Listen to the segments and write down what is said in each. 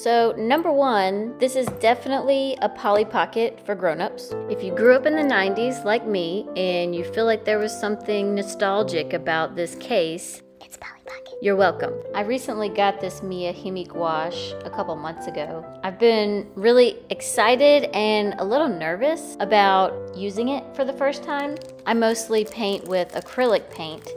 So number one, this is definitely a Polly Pocket for grown-ups. If you grew up in the 90s like me and you feel like there was something nostalgic about this case, it's Polly Pocket. You're welcome. I recently got this Miya HIMI gouache a couple months ago. I've been really excited and a little nervous about using it for the first time. I mostly paint with acrylic paint,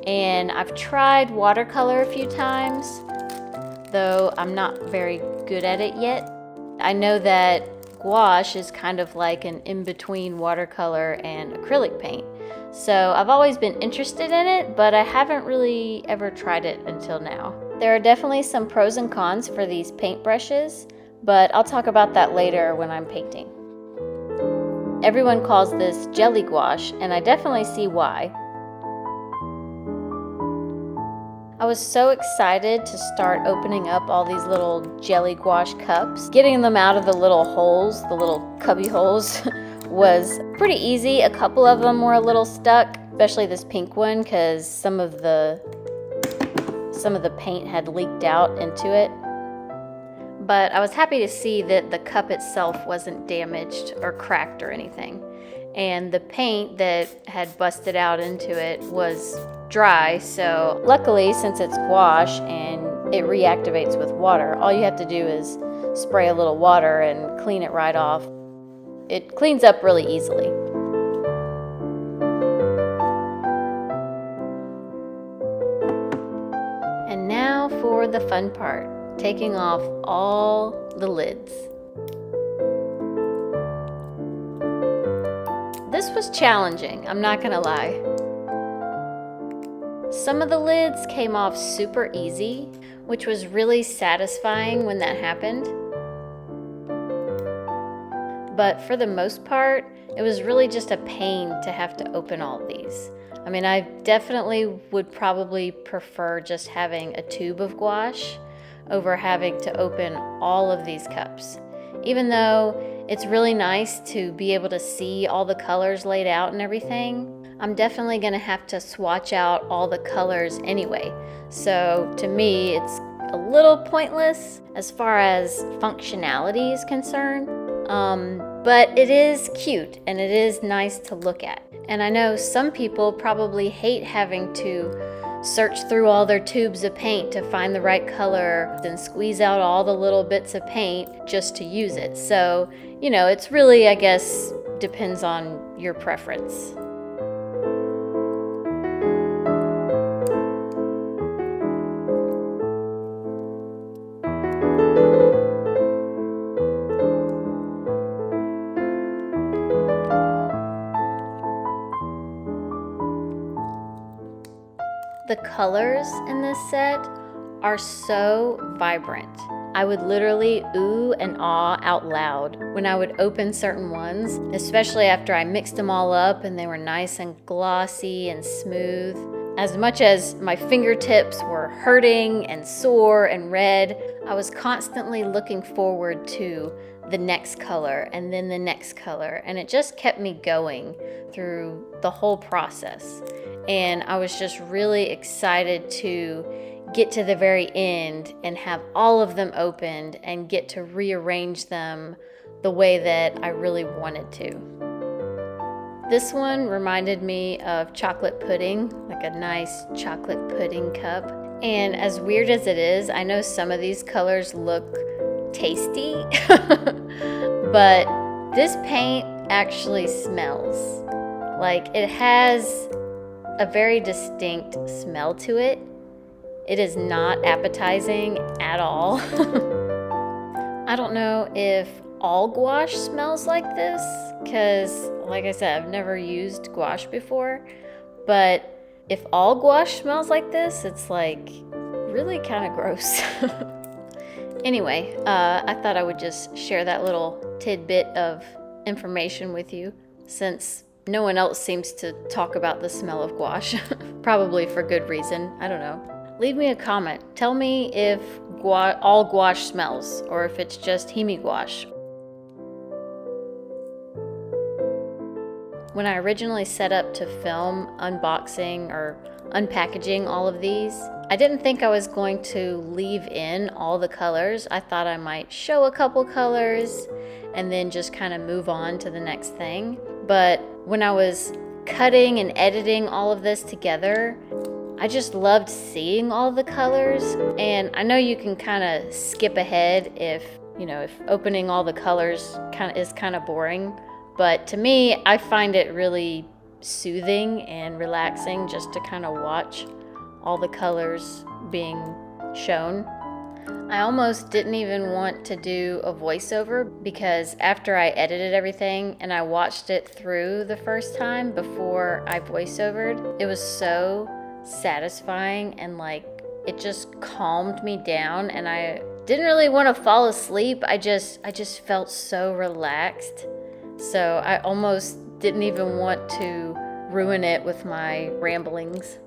and I've tried watercolor a few times, though I'm not very good at it yet. I know that gouache is kind of like an in-between watercolor and acrylic paint. So I've always been interested in it, but I haven't really ever tried it until now. There are definitely some pros and cons for these paint brushes, but I'll talk about that later when I'm painting. Everyone calls this jelly gouache, and I definitely see why. I was so excited to start opening up all these little jelly gouache cups. Getting them out of the little holes, the little cubby holes, was pretty easy. A couple of them were a little stuck, especially this pink one, because some of the paint had leaked out into it. But I was happy to see that the cup itself wasn't damaged or cracked or anything. And the paint that had busted out into it was dry, so luckily, since it's gouache and it reactivates with water, all you have to do is spray a little water and clean it right off. It cleans up really easily. And now for the fun part, taking off all the lids. This was challenging, I'm not gonna lie. Some of the lids came off super easy, which was really satisfying when that happened. But for the most part, it was really just a pain to have to open all of these. I mean, I definitely would probably prefer just having a tube of gouache over having to open all of these cups. Even though it's really nice to be able to see all the colors laid out and everything, I'm definitely gonna have to swatch out all the colors anyway. So to me, it's a little pointless as far as functionality is concerned. But it is cute and it is nice to look at. And I know some people probably hate having to search through all their tubes of paint to find the right color, then squeeze out all the little bits of paint just to use it. So, you know, it's really, I guess, depends on your preference. The colors in this set are so vibrant. I would literally ooh and ah out loud when I would open certain ones, especially after I mixed them all up and they were nice and glossy and smooth. As much as my fingertips were hurting and sore and red, I was constantly looking forward to the next color and then the next color, and it just kept me going through the whole process. And I was just really excited to get to the very end and have all of them opened and get to rearrange them the way that I really wanted to. This one reminded me of chocolate pudding, like a nice chocolate pudding cup. And as weird as it is, I know some of these colors look tasty, but this paint actually smells. Like, it has a very distinct smell to it. It is not appetizing at all. I don't know if all gouache smells like this, because like I said, I've never used gouache before, but if all gouache smells like this, it's like really kind of gross. Anyway, I thought I would just share that little tidbit of information with you, since no one else seems to talk about the smell of gouache. Probably for good reason, I don't know. Leave me a comment. Tell me if all gouache smells, or if it's just HIMI gouache. When I originally set up to film unboxing or unpackaging all of these, I didn't think I was going to leave in all the colors. I thought I might show a couple colors and then just kind of move on to the next thing. But when I was cutting and editing all of this together, I just loved seeing all the colors. And I know you can kind of skip ahead if opening all the colors is kind of boring. But to me, I find it really soothing and relaxing just to kind of watch all the colors being shown. I almost didn't even want to do a voiceover because after I edited everything and I watched it through the first time before I voiceovered, it was so satisfying and like it just calmed me down, and I didn't really want to fall asleep. I just felt so relaxed. So I almost didn't even want to ruin it with my ramblings.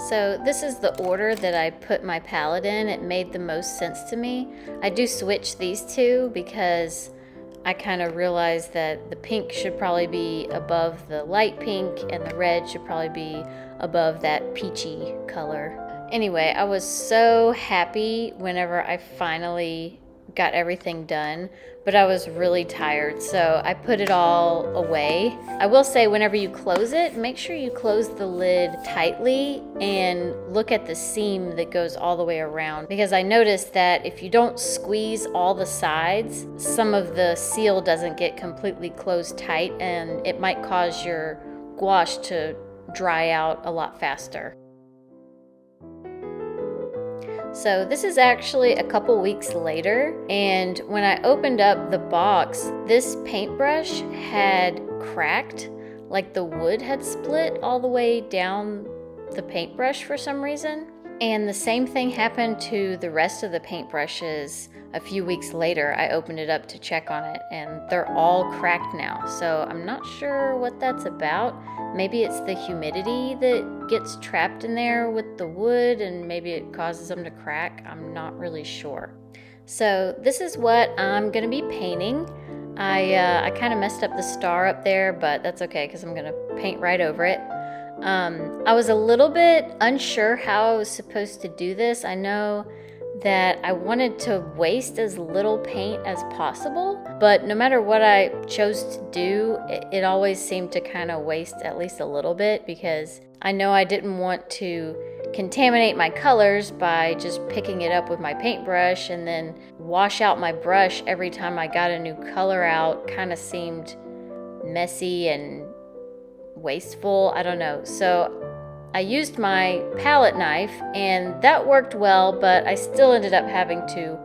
So this is the order that I put my palette in. It made the most sense to me. I do switch these two because I kind of realized that the pink should probably be above the light pink and the red should probably be above that peachy color. Anyway, I was so happy whenever I finally got everything done, but I was really tired, so I put it all away. I will say, whenever you close it, make sure you close the lid tightly and look at the seam that goes all the way around, because I noticed that if you don't squeeze all the sides, some of the seal doesn't get completely closed tight and it might cause your gouache to dry out a lot faster. So this is actually a couple weeks later, and when I opened up the box, this paintbrush had cracked, like the wood had split all the way down the paintbrush for some reason. And the same thing happened to the rest of the paintbrushes. A few weeks later, I opened it up to check on it, and they're all cracked now. So I'm not sure what that's about. Maybe it's the humidity that gets trapped in there with the wood, and maybe it causes them to crack. I'm not really sure. So this is what I'm gonna be painting. I kind of messed up the star up there, but that's okay because I'm gonna paint right over it. I was a little bit unsure how I was supposed to do this. I know that I wanted to waste as little paint as possible, but no matter what I chose to do, it always seemed to kind of waste at least a little bit, because I know I didn't want to contaminate my colors by just picking it up with my paintbrush and then wash out my brush every time I got a new color out. Kind of seemed messy and wasteful, I don't know. So I used my palette knife and that worked well, but I still ended up having to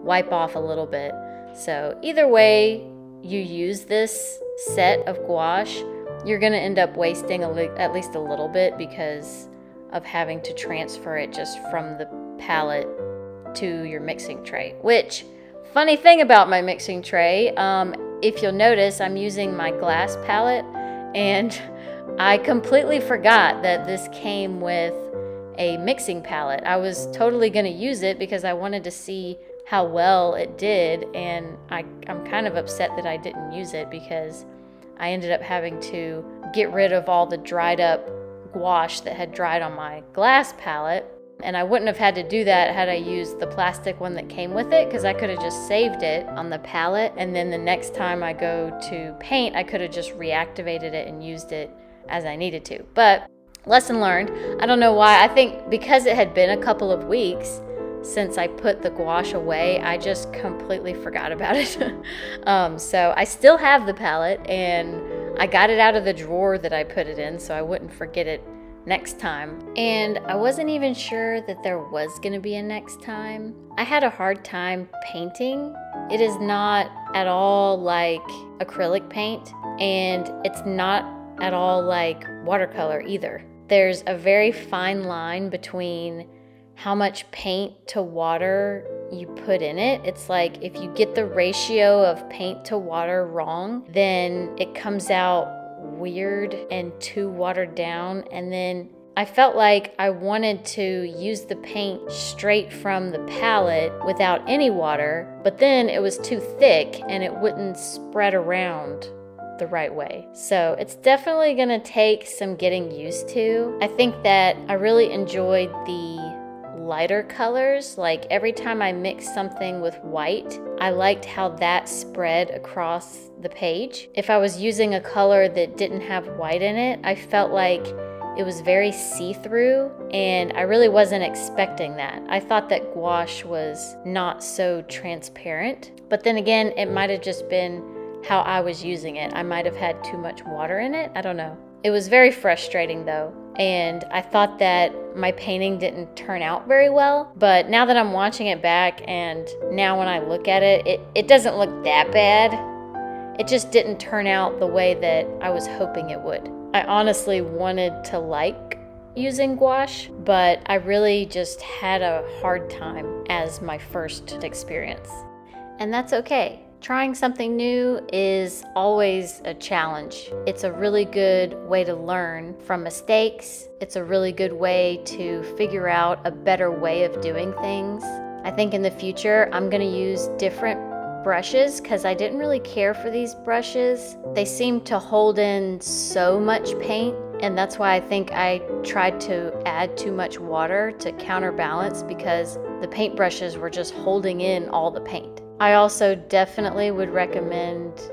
wipe off a little bit. So either way you use this set of gouache, you're gonna end up wasting at least a little bit because of having to transfer it just from the palette to your mixing tray. Which, funny thing about my mixing tray, if you'll notice, I'm using my glass palette, and I completely forgot that this came with a mixing palette. I was totally gonna use it because I wanted to see how well it did, and I'm kind of upset that I didn't use it because I ended up having to get rid of all the dried up gouache that had dried on my glass palette, and I wouldn't have had to do that had I used the plastic one that came with it, because I could have just saved it on the palette, and then the next time I go to paint I could have just reactivated it and used it as I needed to. But lesson learned. I don't know why. I think because it had been a couple of weeks since I put the gouache away, I just completely forgot about it. So I still have the palette, and I got it out of the drawer that I put it in so I wouldn't forget it next time. And I wasn't even sure that there was gonna be a next time. I had a hard time painting. It is not at all like acrylic paint, and it's not at all like watercolor either. there's a very fine line between how much paint to water you put in it. It's like if you get the ratio of paint to water wrong, then it comes out weird and too watered down. And then I felt like I wanted to use the paint straight from the palette without any water, but then it was too thick and it wouldn't spread around the right way. So it's definitely gonna take some getting used to. I think that I really enjoyed the lighter colors. Like every time I mixed something with white, I liked how that spread across the page. If I was using a color that didn't have white in it, I felt like it was very see-through, and I really wasn't expecting that. I thought that gouache was not so transparent, but then again, it might have just been how I was using it. I might have had too much water in it. I don't know. It was very frustrating though, and I thought that my painting didn't turn out very well, but now that I'm watching it back and now when I look at it, it doesn't look that bad. It just didn't turn out the way that I was hoping it would. I honestly wanted to like using gouache, but I really just had a hard time as my first experience. And that's okay. Trying something new is always a challenge. It's a really good way to learn from mistakes. It's a really good way to figure out a better way of doing things. I think in the future, I'm gonna use different brushes because I didn't really care for these brushes. They seem to hold in so much paint, and that's why I think I tried to add too much water to counterbalance, because the paint brushes were just holding in all the paint. I also definitely would recommend,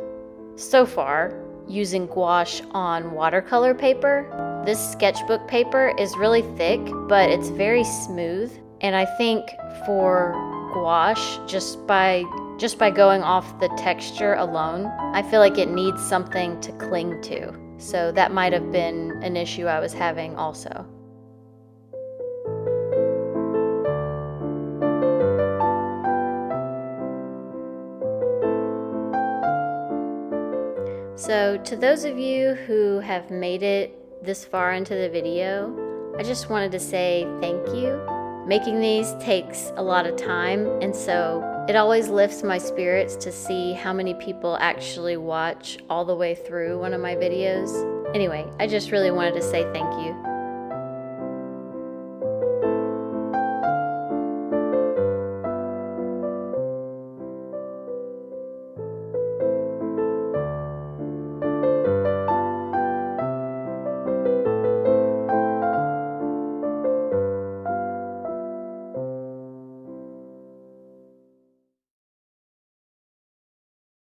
so far, using gouache on watercolor paper. This sketchbook paper is really thick, but it's very smooth, and I think for gouache, just by going off the texture alone, I feel like it needs something to cling to. So that might have been an issue I was having also. So to those of you who have made it this far into the video, I just wanted to say thank you. Making these takes a lot of time, and so it always lifts my spirits to see how many people actually watch all the way through one of my videos. Anyway, I just really wanted to say thank you.